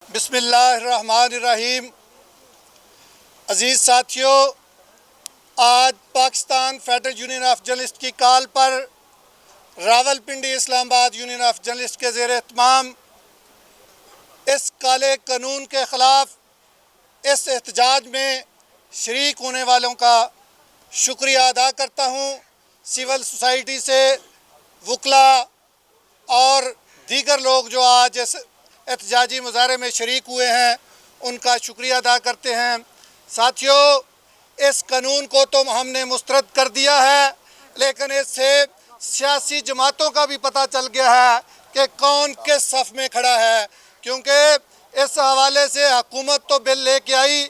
बिस्मिल्लाहिर्रहमानिर्रहीम। अजीज़ साथियों, आज Pakistan federal union of journalist की कॉल पर Rawalpindi Islamabad union of journalist के ज़ेर एहतमाम इस काले कानून के ख़िलाफ़ इस एहतजाज में शरीक होने वालों का शुक्रिया अदा करता हूँ। सिविल सोसाइटी से वकला और दीगर लोग जो आज इस एहतजाजी मुजाहरे में शरीक हुए हैं, उनका शुक्रिया अदा करते हैं। साथियों, इस कानून को तो हमने मुस्तरद कर दिया है, लेकिन इससे सियासी जमातों का भी पता चल गया है कि कौन किस सफ़ में खड़ा है, क्योंकि इस हवाले से हुकूमत तो बिल लेके आई,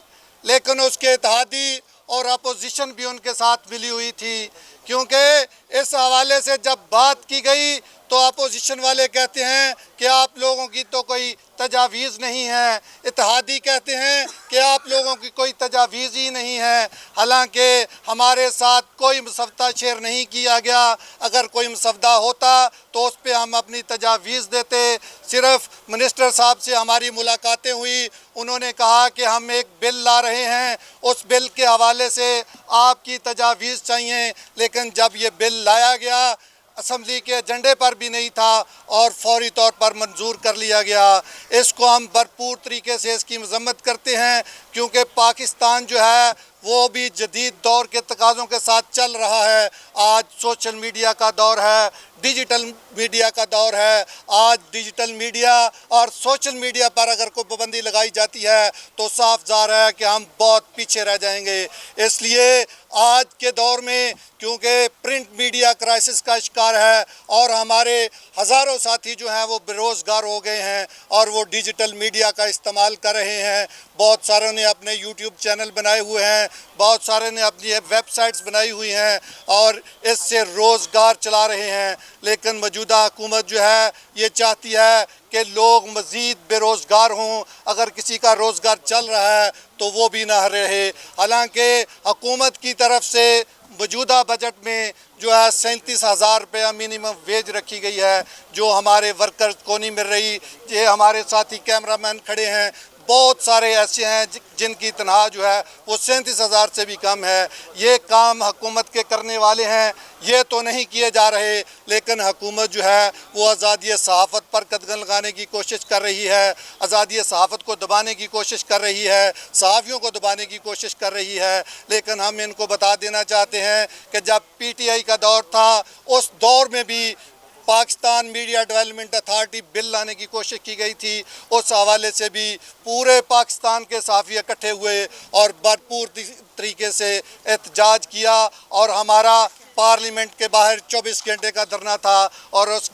लेकिन उसके इत्तेहादी और अपोजिशन भी उनके साथ मिली हुई थी। क्योंकि इस हवाले से जब बात की गई तो अपोजिशन वाले कहते हैं कि आप लोगों की तो कोई तजावीज़ नहीं है, इत्तेहादी कहते हैं कि आप लोगों की कोई तजावीज़ ही नहीं है। हालांकि हमारे साथ कोई मसवदा शेयर नहीं किया गया। अगर कोई मसवदा होता तो उस पर हम अपनी तजावीज़ देते। सिर्फ़ मिनिस्टर साहब से हमारी मुलाकातें हुई, उन्होंने कहा कि हम एक बिल ला रहे हैं, उस बिल के हवाले से आपकी तजावीज़ चाहिए। लेकिन जब ये बिल लाया गया, असम्बली के एजेंडे पर भी नहीं था और फौरी तौर पर मंजूर कर लिया गया। इसको हम भरपूर तरीके से इसकी मजम्मत करते हैं, क्योंकि पाकिस्तान जो है वो भी जदीद दौर के तकाज़ों के साथ चल रहा है। आज सोशल मीडिया का दौर है, डिजिटल मीडिया का दौर है। आज डिजिटल मीडिया और सोशल मीडिया पर अगर कोई पाबंदी लगाई जाती है तो साफ ज़ाहिर है कि हम बहुत पीछे रह जाएंगे। इसलिए आज के दौर में, क्योंकि प्रिंट मीडिया क्राइसिस का शिकार है और हमारे हज़ारों साथी जो हैं वो बेरोज़गार हो गए हैं और वो डिजिटल मीडिया का इस्तेमाल कर रहे हैं। बहुत सारों ने अपने यूट्यूब चैनल बनाए हुए हैं, बहुत सारे ने अपनी वेबसाइट्स बनाई हुई हैं और इससे रोज़गार चला रहे हैं। लेकिन मौजूदा हुकूमत जो है ये चाहती है कि लोग मज़ीद बेरोज़गार हों। अगर किसी का रोज़गार चल रहा है तो वो भी ना रहे। हालांकि हुकूमत की तरफ से मौजूदा बजट में जो है 37,000 रुपया मिनिमम वेज रखी गई है, जो हमारे वर्कर्स को नहीं मिल रही। ये हमारे साथी कैमरामैन खड़े हैं, बहुत सारे ऐसे हैं जिनकी तनख्वाह जो है वो 37,000 से भी कम है। ये काम हुकूमत के करने वाले हैं, ये तो नहीं किए जा रहे। लेकिन हुकूमत जो है वो आज़ादी सहाफ़त पर कदगन लगाने की कोशिश कर रही है, आज़ादी सहाफ़त को दबाने की कोशिश कर रही है, सहाफ़ियों को दबाने की कोशिश कर रही है। लेकिन हम इनको बता देना चाहते हैं कि जब PTI का दौर था, उस दौर में भी Pakistan media development authority bill लाने की कोशिश की गई थी। उस हवाले से भी पूरे पाकिस्तान के सहाफ़ी इकट्ठे हुए और भरपूर तरीके से एहतजाज किया और हमारा पार्लियामेंट के बाहर 24 घंटे का धरना था। और उस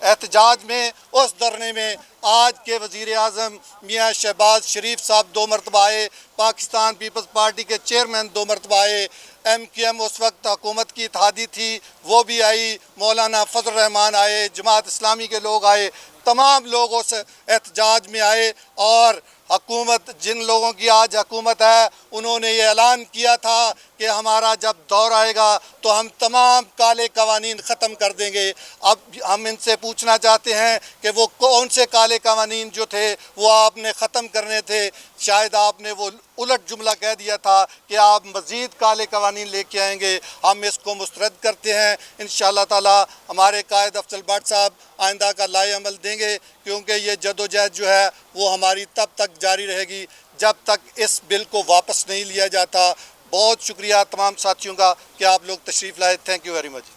एहतजाज में, उस धरने में आज के वज़ीर आज़म मियाँ शहबाज शरीफ साहब 2 मरतबा आए, पाकिस्तान पीपल्स पार्टी के चेयरमैन 2 मरतबा आए, MQM उस वक्त हुकूमत की इत्तेहादी थी वो भी आई, मौलाना फजल रहमान आए, जमात इस्लामी के लोग आए, तमाम लोग उस एहतजाज में आए। और हुकूमत, जिन लोगों की आज हुकूमत है, उन्होंने ये ऐलान किया था कि हमारा जब दौर आएगा तो हम तमाम काले कवानीन ख़त्म कर देंगे। अब हम इनसे पूछना चाहते हैं कि वो कौन से काले कवानीन जो थे वो आपने ख़त्म करने थे। शायद आपने वो उलट जुमला कह दिया था कि आप मज़ीद काले कवानीन लेके आएंगे। हम इसको मुस्तरद करते हैं। इंशाअल्लाह ताला हमारे कायद अफजल भट्ट साहब आइंदा का लाए अमल देंगे, क्योंकि ये जदोजहद जो है वो हमारी तब तक जारी रहेगी जब तक इस बिल को वापस नहीं लिया जाता। बहुत शुक्रिया तमाम साथियों का कि आप लोग तशरीफ़ लाए। Thank you very much.